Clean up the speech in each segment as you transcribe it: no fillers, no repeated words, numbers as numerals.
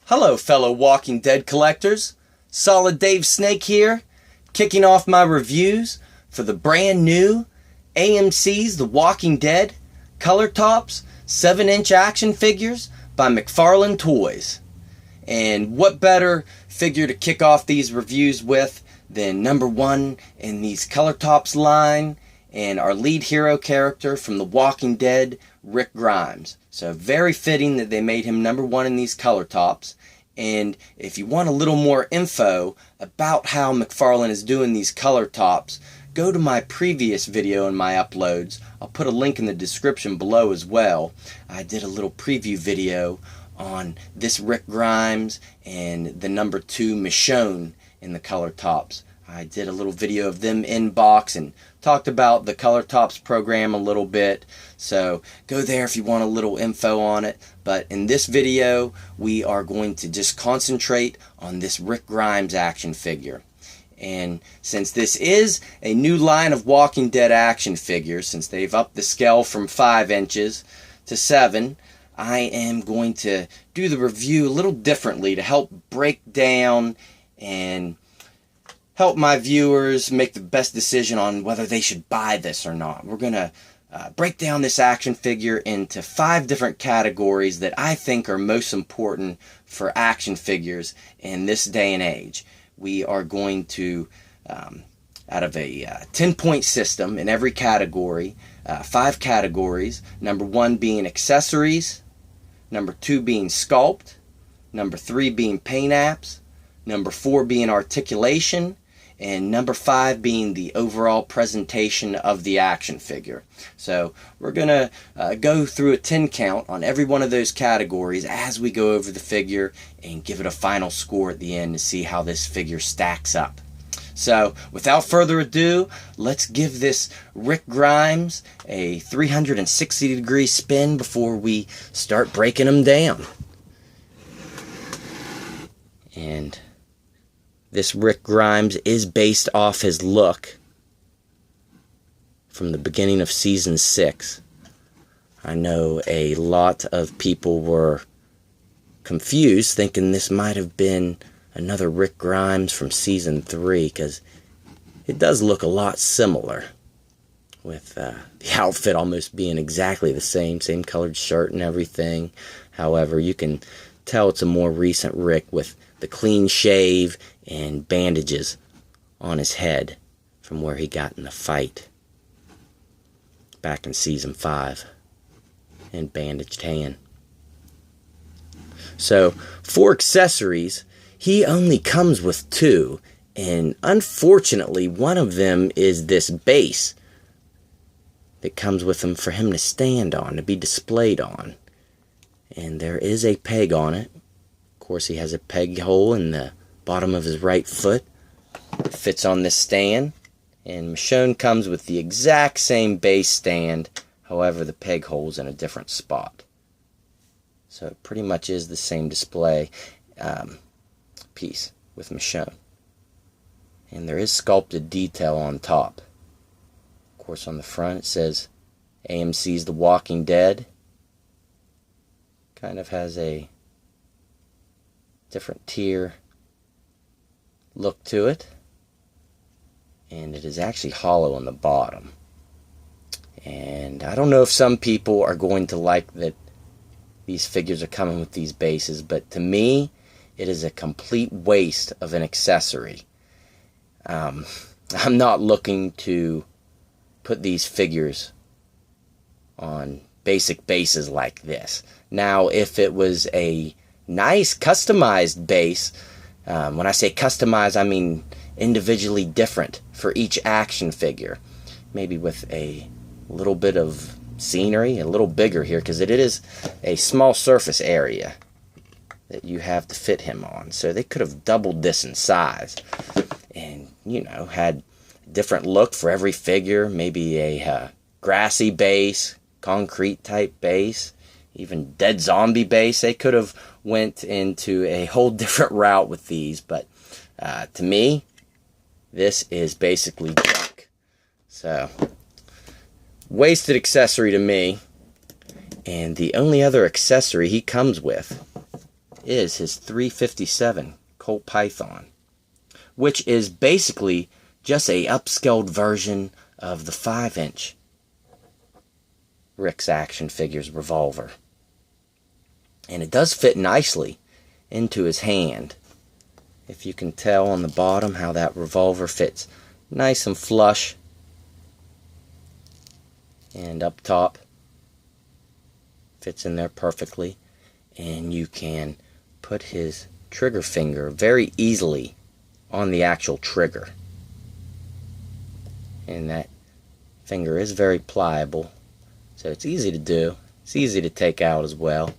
Hello fellow Walking Dead collectors, Solid Dave Snake here, kicking off my reviews for the brand new AMC's The Walking Dead Color Tops 7-inch action figures by McFarlane Toys. And what better figure to kick off these reviews with than number one in these Color Tops line and our lead hero character from The Walking Dead, Rick Grimes. So very fitting that they made him number one in these Color Tops. And if you want a little more info about how McFarlane is doing these Color Tops, go to my previous video in my uploads. I'll put a link in the description below as well. I did a little preview video on this Rick Grimes and the number 2 Michonne in the Color Tops. I did a little video of them in box and talked about the Color Tops program a little bit. So go there if you want a little info on it. But in this video, we are going to just concentrate on this Rick Grimes action figure. And since this is a new line of Walking Dead action figures, since they've upped the scale from 5 inches to 7, I am going to do the review a little differently to help break down and help my viewers make the best decision on whether they should buy this or not. We're going to break down this action figure into 5 different categories that I think are most important for action figures in this day and age. We are going to, out of a 10-point system in every category, 5 categories. Number 1 being accessories, number 2 being sculpt, number 3 being paint apps, number 4 being articulation, and number 5 being the overall presentation of the action figure. So we're going to go through a 10 count on every one of those categories as we go over the figure and give it a final score at the end to see how this figure stacks up. So without further ado, let's give this Rick Grimes a 360-degree spin before we start breaking him down. And this Rick Grimes is based off his look from the beginning of Season 6. I know a lot of people were confused, thinking this might have been another Rick Grimes from Season 3, because it does look a lot similar, with the outfit almost being exactly the same colored shirt and everything. However, you can tell it's a more recent Rick with the clean shave and bandages on his head from where he got in the fight back in Season 5, and bandaged hand. So for accessories, he only comes with 2, and unfortunately one of them is this base that comes with him for him to stand on, to be displayed on. And there is a peg on it. Of course, he has a peg hole in the bottom of his right foot. It fits on this stand. And Michonne comes with the exact same base stand. However, the peg hole's in a different spot. So it pretty much is the same display piece with Michonne. And there is sculpted detail on top. Of course, on the front it says AMC's The Walking Dead. Kind of has a different tier look to it, and it is actually hollow on the bottom. And I don't know if some people are going to like that these figures are coming with these bases, but to me it is a complete waste of an accessory. I'm not looking to put these figures on basic bases like this. Now, if it was a nice customized base, when I say customized, I mean individually different for each action figure, maybe with a little bit of scenery, a little bigger here, because it is a small surface area that you have to fit him on. So they could have doubled this in size and, you know, had a different look for every figure, maybe a grassy base, concrete type base, even dead zombie base. They could have went into a whole different route with these, but to me, this is basically junk. So, wasted accessory to me. And the only other accessory he comes with is his 357 Colt Python, which is basically just a upscaled version of the 5-inch Rick's Action Figures revolver. And it does fit nicely into his hand. If you can tell on the bottom how that revolver fits nice and flush. And up top, fits in there perfectly. And you can put his trigger finger very easily on the actual trigger. And that finger is very pliable, so it's easy to do. It's easy to take out as well.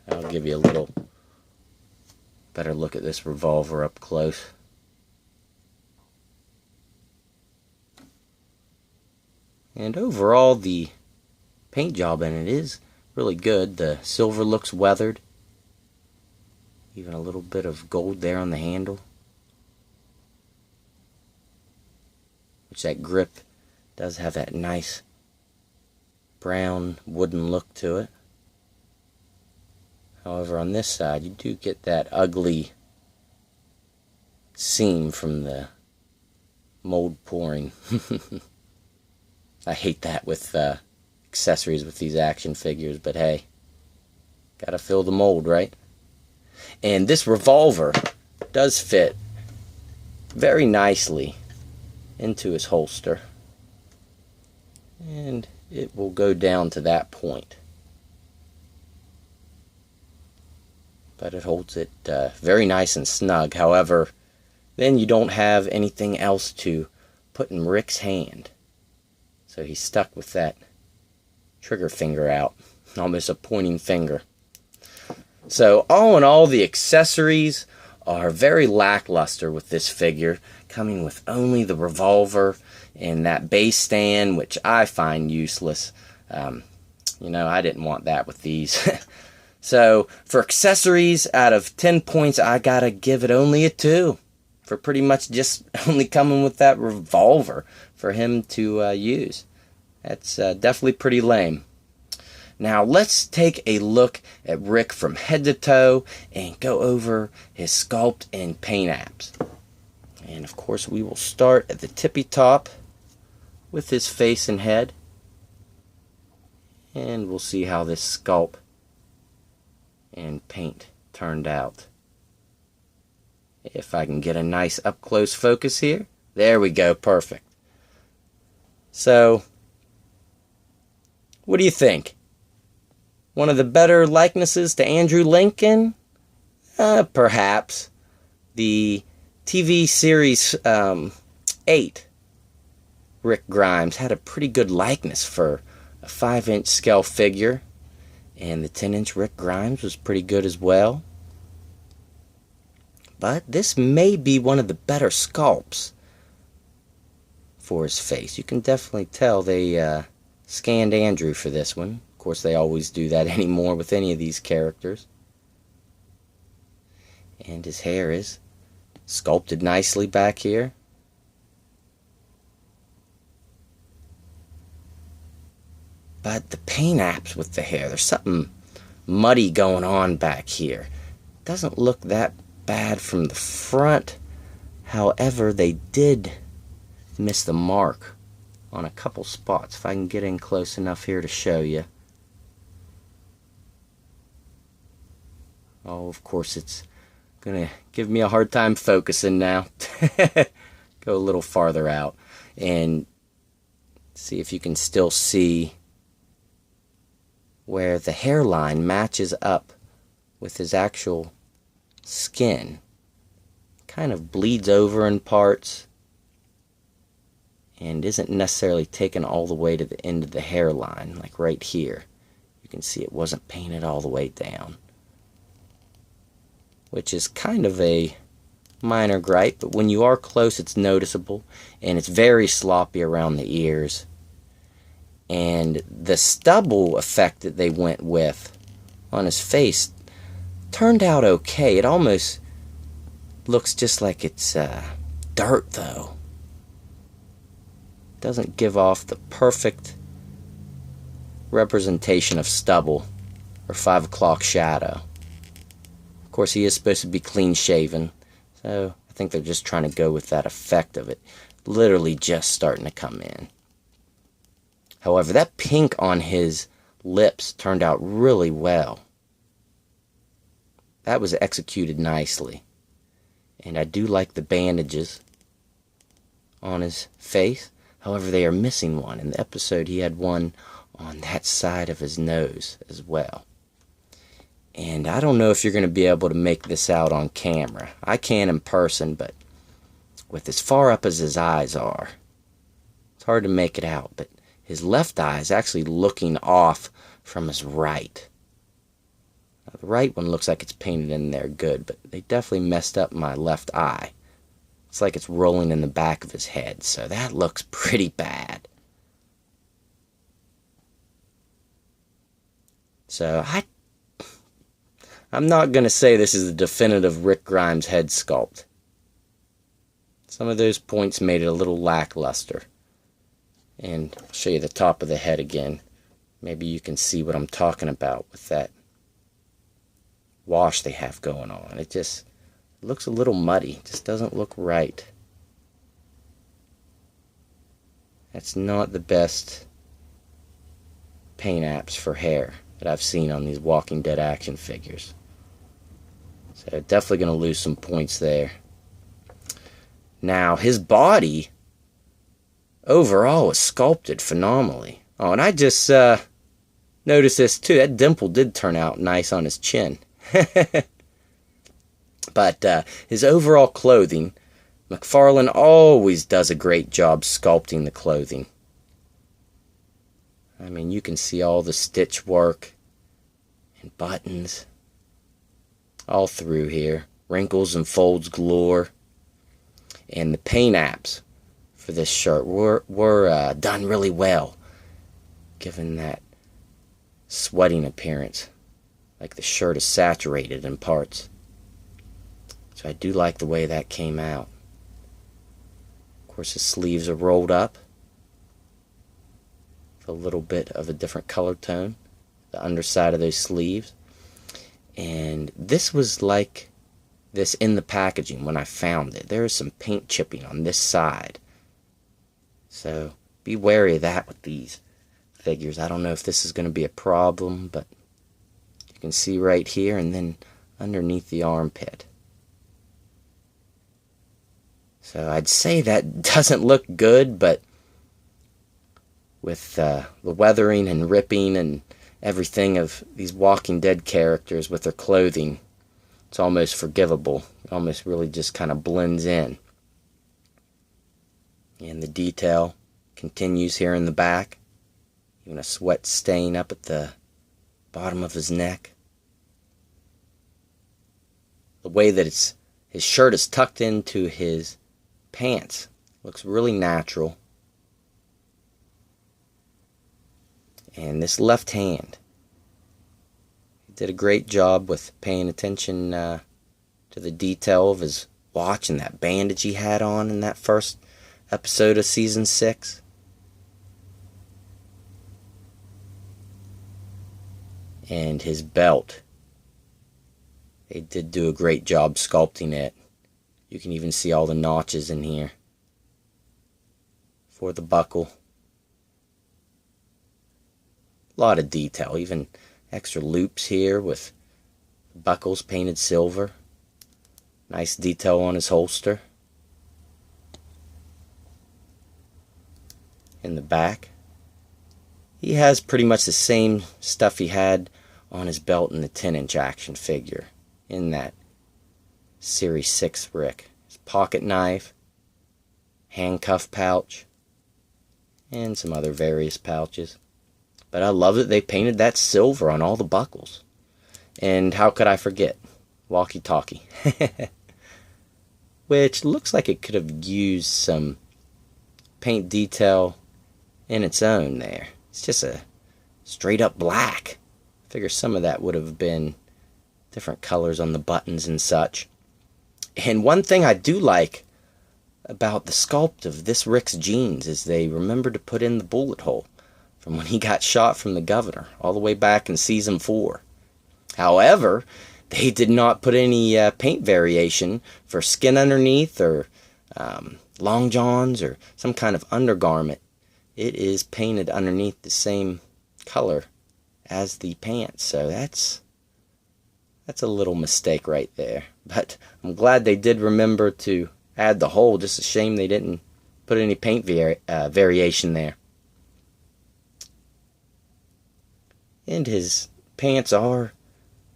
I'll give you a little better look at this revolver up close. And overall, the paint job in it is really good. The silver looks weathered. Even a little bit of gold there on the handle. Which that grip does have that nice brown wooden look to it. However, on this side, you do get that ugly seam from the mold pouring. I hate that with accessories with these action figures, but hey, gotta fill the mold, right? And this revolver does fit very nicely into his holster, and it will go down to that point. But it holds it very nice and snug. However, then you don't have anything else to put in Rick's hand. So he's stuck with that trigger finger out, almost a pointing finger. So all in all, the accessories are very lackluster with this figure, coming with only the revolver and that base stand, which I find useless. You know, I didn't want that with these. So for accessories, out of 10 points, I gotta give it only a 2. For pretty much just only coming with that revolver for him to use. That's definitely pretty lame. Now let's take a look at Rick from head to toe and go over his sculpt and paint apps. And of course we will start at the tippy top with his face and head. And we'll see how this sculpt and paint turned out. If I can get a nice up close focus here. There we go, perfect. So, what do you think? One of the better likenesses to Andrew Lincoln? Perhaps. The TV series 8, Rick Grimes, had a pretty good likeness for a 5-inch scale figure. And the 10-inch Rick Grimes was pretty good as well. But this may be one of the better sculpts for his face. You can definitely tell they scanned Andrew for this one. Of course, they always do that anymore with any of these characters. And his hair is sculpted nicely back here. But the paint apps with the hair, there's something muddy going on back here. Doesn't look that bad from the front. However, they did miss the mark on a couple spots. If I can get in close enough here to show you. Oh, of course, it's gonna give me a hard time focusing now. Go a little farther out and see if you can still see where the hairline matches up with his actual skin. Kind of bleeds over in parts and isn't necessarily taken all the way to the end of the hairline, like right here. You can see it wasn't painted all the way down, which is kind of a minor gripe, but when you are close it's noticeable, and it's very sloppy around the ears. And the stubble effect that they went with on his face turned out okay. It almost looks just like it's dirt, though. Doesn't give off the perfect representation of stubble or 5 o'clock shadow. course, he is supposed to be clean shaven, so I think they're just trying to go with that effect of it literally just starting to come in. However, that pink on his lips turned out really well. That was executed nicely. And I do like the bandages on his face. However, they are missing one. In the episode, he had one on that side of his nose as well. And I don't know if you're going to be able to make this out on camera. I can in person, but with as far up as his eyes are, it's hard to make it out. But his left eye is actually looking off from his right. Now, the right one looks like it's painted in there good, but they definitely messed up my left eye. It's like it's rolling in the back of his head, so that looks pretty bad. So I'm not going to say this is a definitive Rick Grimes head sculpt. Some of those points made it a little lackluster. And I'll show you the top of the head again. Maybe you can see what I'm talking about with that wash they have going on. It just looks a little muddy. It just doesn't look right. That's not the best paint apps for hair that I've seen on these Walking Dead action figures. So definitely going to lose some points there. Now, his body overall was sculpted phenomenally. Oh, and I just noticed this too. That dimple did turn out nice on his chin. But his overall clothing, McFarlane always does a great job sculpting the clothing. I mean, you can see all the stitch work and buttons all through here. Wrinkles and folds galore. And the paint apps for this shirt were done really well, given that sweating appearance. Like the shirt is saturated in parts. So I do like the way that came out. Of course, his sleeves are rolled up with a little bit of a different color tone. The underside of those sleeves. And this was like this in the packaging when I found it. There is some paint chipping on this side. So be wary of that with these figures. I don't know if this is going to be a problem, but you can see right here and then underneath the armpit. So I'd say that doesn't look good, but with the weathering and ripping and everything of these Walking Dead characters with their clothing, it's almost forgivable. It almost really just kind of blends in. And the detail continues here in the back. Even a sweat stain up at the bottom of his neck. The way that his shirt is tucked into his pants looks really natural. And this left hand, he did a great job with paying attention to the detail of his watch and that bandage he had on in that first episode of season 6. And his belt, they did do a great job sculpting it. You can even see all the notches in here for the buckle. A lot of detail, even extra loops here with buckles painted silver. Nice detail on his holster. In the back, he has pretty much the same stuff he had on his belt in the 10-inch action figure in that Series 6 Rick. His pocket knife, handcuff pouch, and some other various pouches. But I love that they painted that silver on all the buckles. And how could I forget? Walkie-talkie. Which looks like it could have used some paint detail in its own there. It's just a straight up black. I figure some of that would have been different colors on the buttons and such. And one thing I do like about the sculpt of this Rick's jeans is they remembered to put in the bullet hole from when he got shot from the governor all the way back in season 4. However, they did not put any paint variation for skin underneath or long johns or some kind of undergarment. It is painted underneath the same color as the pants, so that's a little mistake right there. But I'm glad they did remember to add the hole. Just a shame they didn't put any paint variation there. And his pants are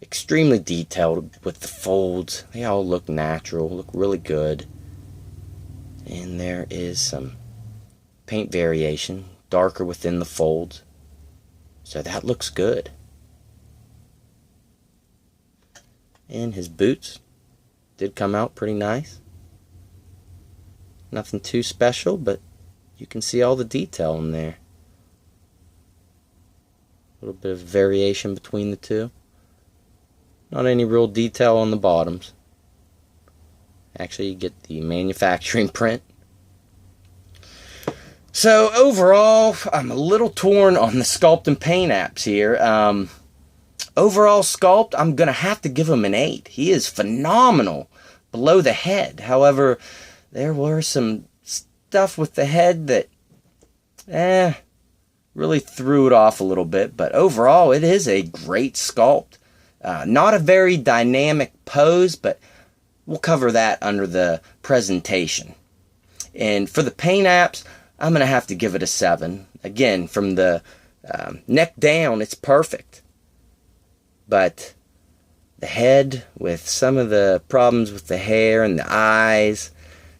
extremely detailed with the folds. They all look natural, look really good. And there is some paint variation, darker within the folds. So that looks good. And his boots did come out pretty nice. Nothing too special, but you can see all the detail in there. A little bit of variation between the two. Not any real detail on the bottoms. Actually, you get the manufacturing print. So overall, I'm a little torn on the Sculpt and Paint apps here. Overall Sculpt, I'm going to have to give him an 8. He is phenomenal below the head. However, there were some stuff with the head that really threw it off a little bit. But overall, it is a great sculpt. Not a very dynamic pose, but we'll cover that under the presentation. And for the paint apps, I'm going to have to give it a 7. Again, from the neck down, it's perfect. But the head, with some of the problems with the hair and the eyes,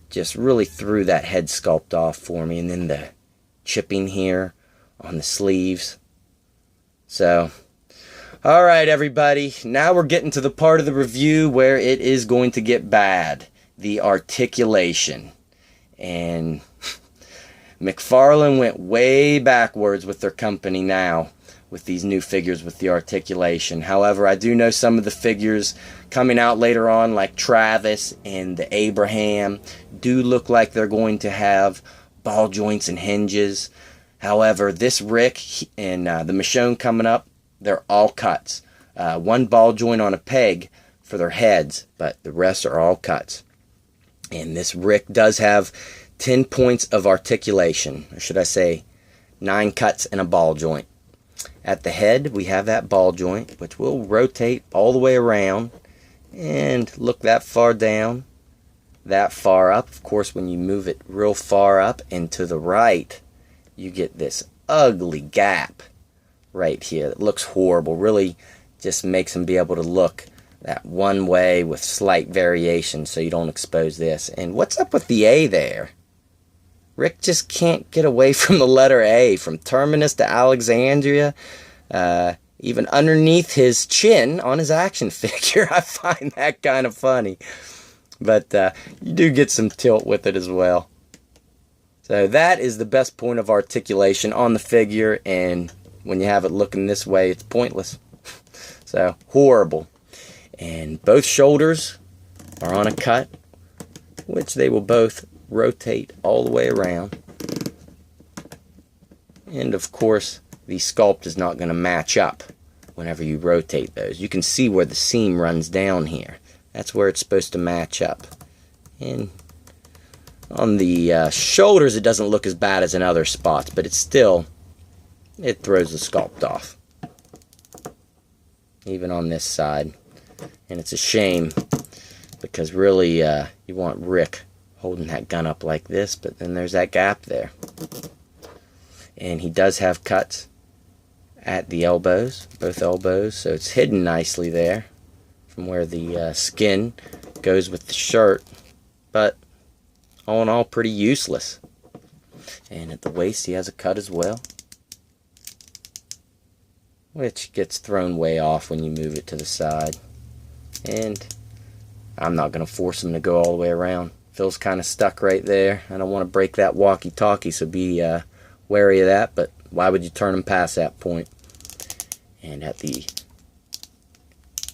just really threw that head sculpt off for me. And then the chipping here on the sleeves. So, alright everybody, now we're getting to the part of the review where it is going to get bad. The articulation. And McFarlane went way backwards with their company now with these new figures with the articulation. However, I do know some of the figures coming out later on, like Travis and the Abraham, do look like they're going to have ball joints and hinges. However, this Rick and the Michonne coming up, they're all cuts. One ball joint on a peg for their heads, but the rest are all cuts. And this Rick does have 10 points of articulation, or should I say 9 cuts and a ball joint. At the head, we have that ball joint, which will rotate all the way around and look that far down, that far up. Of course, when you move it real far up and to the right, you get this ugly gap right here that looks horrible. Really just makes them be able to look that one way with slight variation so you don't expose this. And what's up with the A there? Rick just can't get away from the letter A, from Terminus to Alexandria, even underneath his chin on his action figure. I find that kind of funny. But you do get some tilt with it as well. So that is the best point of articulation on the figure, and when you have it looking this way, it's pointless. So, horrible. And both shoulders are on a cut, which they will both rotate all the way around. And of course, the sculpt is not going to match up whenever you rotate those. You can see where the seam runs down here. That's where it's supposed to match up. And on the shoulders, it doesn't look as bad as in other spots, but it throws the sculpt off. Even on this side. And it's a shame, because really you want Rick holding that gun up like this, but then there's that gap there. And he does have cuts at the elbows, both elbows, so it's hidden nicely there from where the skin goes with the shirt, but all in all pretty useless. And at the waist he has a cut as well, which gets thrown way off when you move it to the side. And I'm not going to force him to go all the way around. Feels kind of stuck right there. I don't want to break that walkie-talkie, so be wary of that, but why would you turn him past that point? And at the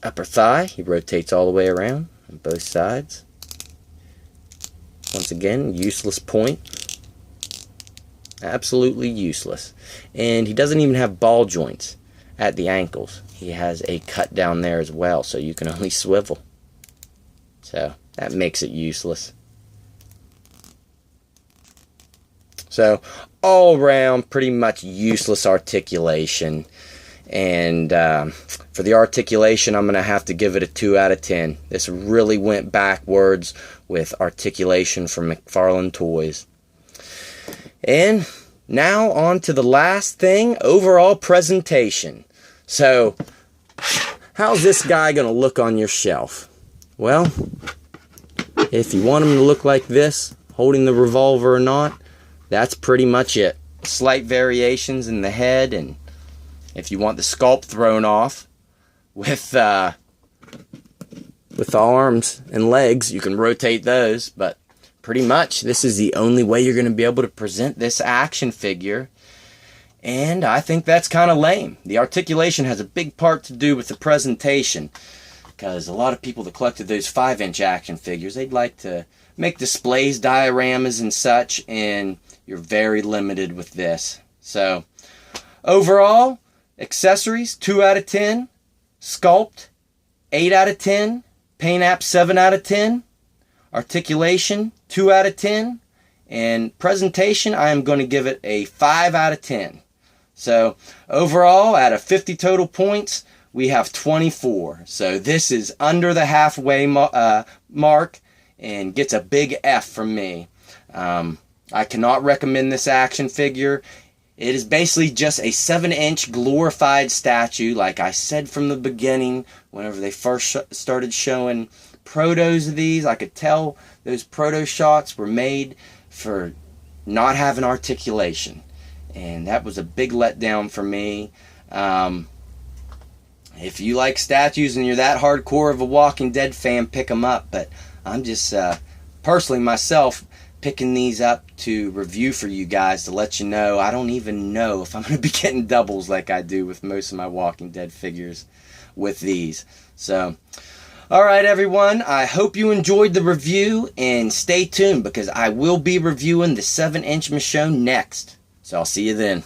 upper thigh, he rotates all the way around on both sides. Once again, useless point. Absolutely useless. And he doesn't even have ball joints at the ankles. He has a cut down there as well, so you can only swivel. So that makes it useless. So all around, pretty much useless articulation. And for the articulation, I'm going to have to give it a 2 out of 10. This really went backwards with articulation from McFarlane Toys. And now on to the last thing, overall presentation. So how's this guy going to look on your shelf? Well, if you want him to look like this, holding the revolver or not, that's pretty much it. Slight variations in the head, and if you want the sculpt thrown off with the arms and legs, you can rotate those. But pretty much, this is the only way you're going to be able to present this action figure. And I think that's kind of lame. The articulation has a big part to do with the presentation, because a lot of people that collected those 5-inch action figures, they'd like to make displays, dioramas, and such, and you're very limited with this. So overall, accessories, 2 out of 10. Sculpt, 8 out of 10. Paint app, 7 out of 10. Articulation, 2 out of 10. And presentation, I am going to give it a 5 out of 10. So overall, out of 50 total points, we have 24. So this is under the halfway mark and gets a big F from me. I cannot recommend this action figure. It is basically just a 7-inch glorified statue, like I said from the beginning. Whenever they first started showing protos of these, I could tell those proto shots were made for not having articulation. And that was a big letdown for me. If you like statues and you're that hardcore of a Walking Dead fan, pick them up. But I'm just, personally myself, picking these up to review for you guys to let you know. I don't even know if I'm going to be getting doubles like I do with most of my Walking Dead figures with these. So, alright everyone, I hope you enjoyed the review, and stay tuned because I will be reviewing the 7-inch Michonne next. So I'll see you then.